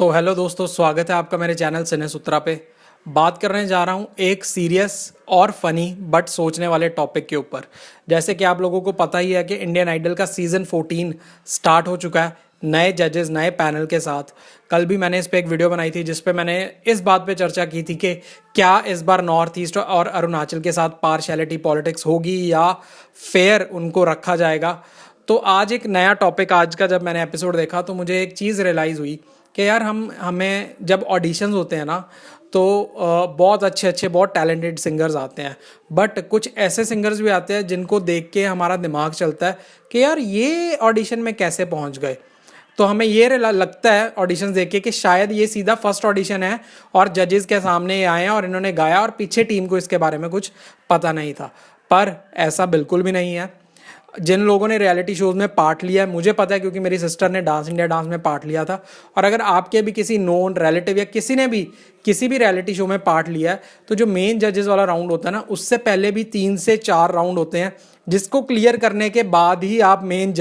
तो हेलो दोस्तों, स्वागत है आपका मेरे चैनल सिने सूत्रा पे। बात करने जा रहा हूँ एक सीरियस और फनी बट सोचने वाले टॉपिक के ऊपर। जैसे कि आप लोगों को पता ही है कि इंडियन आइडल का सीज़न 14 स्टार्ट हो चुका है, नए जजेस नए पैनल के साथ। कल भी मैंने इस पे एक वीडियो बनाई थी जिस पे मैंने इस बात पे चर्चा की थी कि क्या इस बार नॉर्थ ईस्ट और अरुणाचल के साथ पार्शियलिटी पॉलिटिक्स होगी या फेयर उनको रखा जाएगा। तो आज एक नया टॉपिक, आज का जब मैंने एपिसोड देखा तो मुझे एक चीज़ रियलाइज़ हुई कि यार हमें जब ऑडिशंस होते हैं ना तो बहुत अच्छे अच्छे बहुत टैलेंटेड सिंगर्स आते हैं, बट कुछ ऐसे सिंगर्स भी आते हैं जिनको देख के हमारा दिमाग चलता है कि यार ये ऑडिशन में कैसे पहुंच गए। तो हमें ये लगता है ऑडिशन देख के कि शायद ये सीधा फर्स्ट ऑडिशन है और जजेस के सामने ये आए हैं और इन्होंने गाया और पीछे टीम को इसके बारे में कुछ पता नहीं था। पर ऐसा बिल्कुल भी नहीं है। जिन लोगों ने रियलिटी शोज में पार्ट लिया है, मुझे पता है क्योंकि मेरी सिस्टर ने डांस इंडिया डांस में पार्ट लिया था। और अगर आपके भी किसी नोन रिलेटिव या किसी ने भी किसी भी रियलिटी शो में पार्ट लिया है तो जो मेन जजेस वाला राउंड होता है ना, उससे पहले भी 3 से 4 राउंड होते हैं जिसको क्लियर करने के बाद ही आप मेन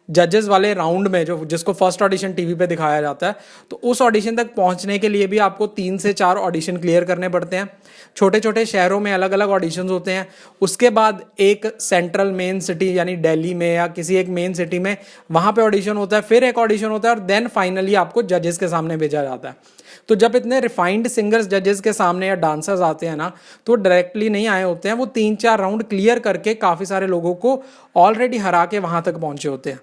जजेस वाले राउंड में, जो जिसको फर्स्ट ऑडिशन टीवी पे दिखाया जाता है, तो उस ऑडिशन तक पहुंचने के लिए भी आपको 3 से 4 ऑडिशन क्लियर करने पड़ते हैं। छोटे छोटे शहरों में अलग अलग ऑडिशंस होते हैं। उसके बाद एक सेंट्रल मेन सिटी यानी दिल्ली में या किसी एक मेन सिटी में वहाँ पे ऑडिशन होता है, फिर एक ऑडिशन होता है और देन फाइनली आपको जजेस के सामने भेजा जाता है। तो जब इतने रिफाइंड सिंगर्स जजेस के सामने या डांसर्स आते हैं ना, तो डायरेक्टली नहीं आए होते हैं, वो 3-4 राउंड क्लियर करके काफ़ी सारे लोगों को ऑलरेडी हरा के वहाँ तक पहुँचे होते हैं।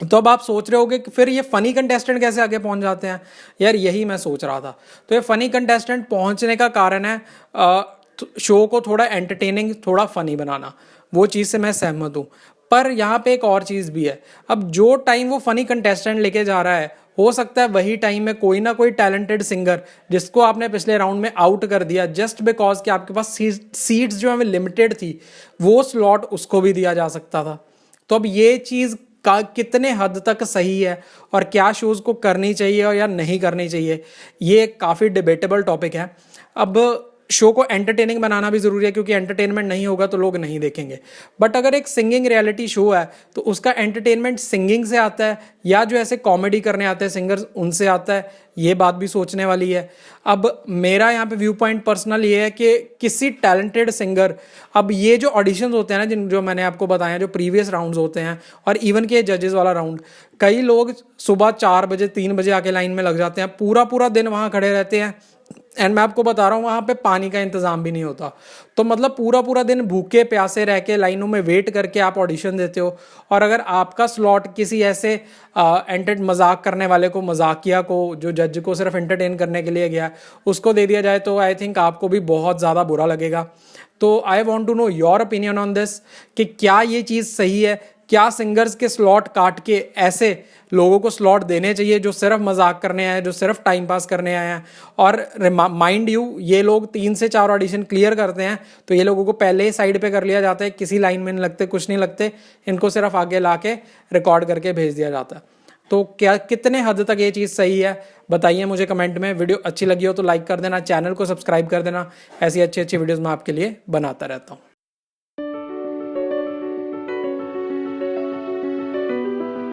तो अब आप सोच रहे होगे कि फिर ये फनी कंटेस्टेंट कैसे आगे पहुंच जाते हैं। यार यही मैं सोच रहा था। तो ये फनी कंटेस्टेंट पहुंचने का कारण है शो को थोड़ा एंटरटेनिंग, थोड़ा फनी बनाना। वो चीज़ से मैं सहमत हूँ, पर यहाँ पे एक और चीज़ भी है। अब जो टाइम वो फनी कंटेस्टेंट लेके जा रहा है, हो सकता है वही टाइम में कोई ना कोई टैलेंटेड सिंगर जिसको आपने पिछले राउंड में आउट कर दिया जस्ट बिकॉज कि आपके पास सीट्स जो है लिमिटेड थी, वो स्लॉट उसको भी दिया जा सकता था। तो अब ये चीज़ का कितने हद तक सही है और क्या शोज़ को करनी चाहिए और या नहीं करनी चाहिए, ये काफ़ी डिबेटेबल टॉपिक है। अब शो को एंटरटेनिंग बनाना भी ज़रूरी है क्योंकि एंटरटेनमेंट नहीं होगा तो लोग नहीं देखेंगे। बट अगर एक सिंगिंग रियलिटी शो है तो उसका एंटरटेनमेंट सिंगिंग से आता है या जो ऐसे कॉमेडी करने आते हैं सिंगर्स उनसे आता है, ये बात भी सोचने वाली है। अब मेरा यहाँ पे व्यू पॉइंट पर्सनल ये है कि किसी टैलेंटेड सिंगर, अब ये जो ऑडिशंस होते हैं ना, जिन जो मैंने आपको बताया, जो प्रीवियस राउंड्स होते हैं और इवन के जजेस वाला राउंड, कई लोग सुबह 4 बजे 3 बजे आके लाइन में लग जाते हैं, पूरा पूरा दिन वहाँ खड़े रहते हैं। एंड मैं आपको बता रहा हूँ वहाँ पे पानी का इंतज़ाम भी नहीं होता। तो मतलब पूरा पूरा दिन भूखे प्यासे रह के लाइनों में वेट करके आप ऑडिशन देते हो। और अगर आपका स्लॉट किसी ऐसे मजाक करने वाले को, मजाकिया को, जो जज को सिर्फ एंटरटेन करने के लिए गया, उसको दे दिया जाए तो आई थिंक आपको भी बहुत ज़्यादा बुरा लगेगा। तो I want to know your opinion on this कि क्या ये चीज़ सही है। क्या सिंगर्स के स्लॉट काट के ऐसे लोगों को स्लॉट देने चाहिए जो सिर्फ मजाक करने आए हैं, जो सिर्फ टाइम पास करने आए हैं। और माइंड यू, ये लोग 3 से 4 ऑडिशन क्लियर करते हैं तो ये लोगों को पहले ही साइड पे कर लिया जाता है, किसी लाइन में नहीं लगते, कुछ नहीं लगते, इनको सिर्फ आगे ला के रिकॉर्ड करके भेज दिया जाता है। तो क्या कितने हद तक ये चीज़ सही है बताइए मुझे कमेंट में। वीडियो अच्छी लगी हो तो लाइक कर देना, चैनल को सब्सक्राइब कर देना। ऐसी अच्छी अच्छी वीडियोज़ मैं आपके लिए बनाता रहता हूँ।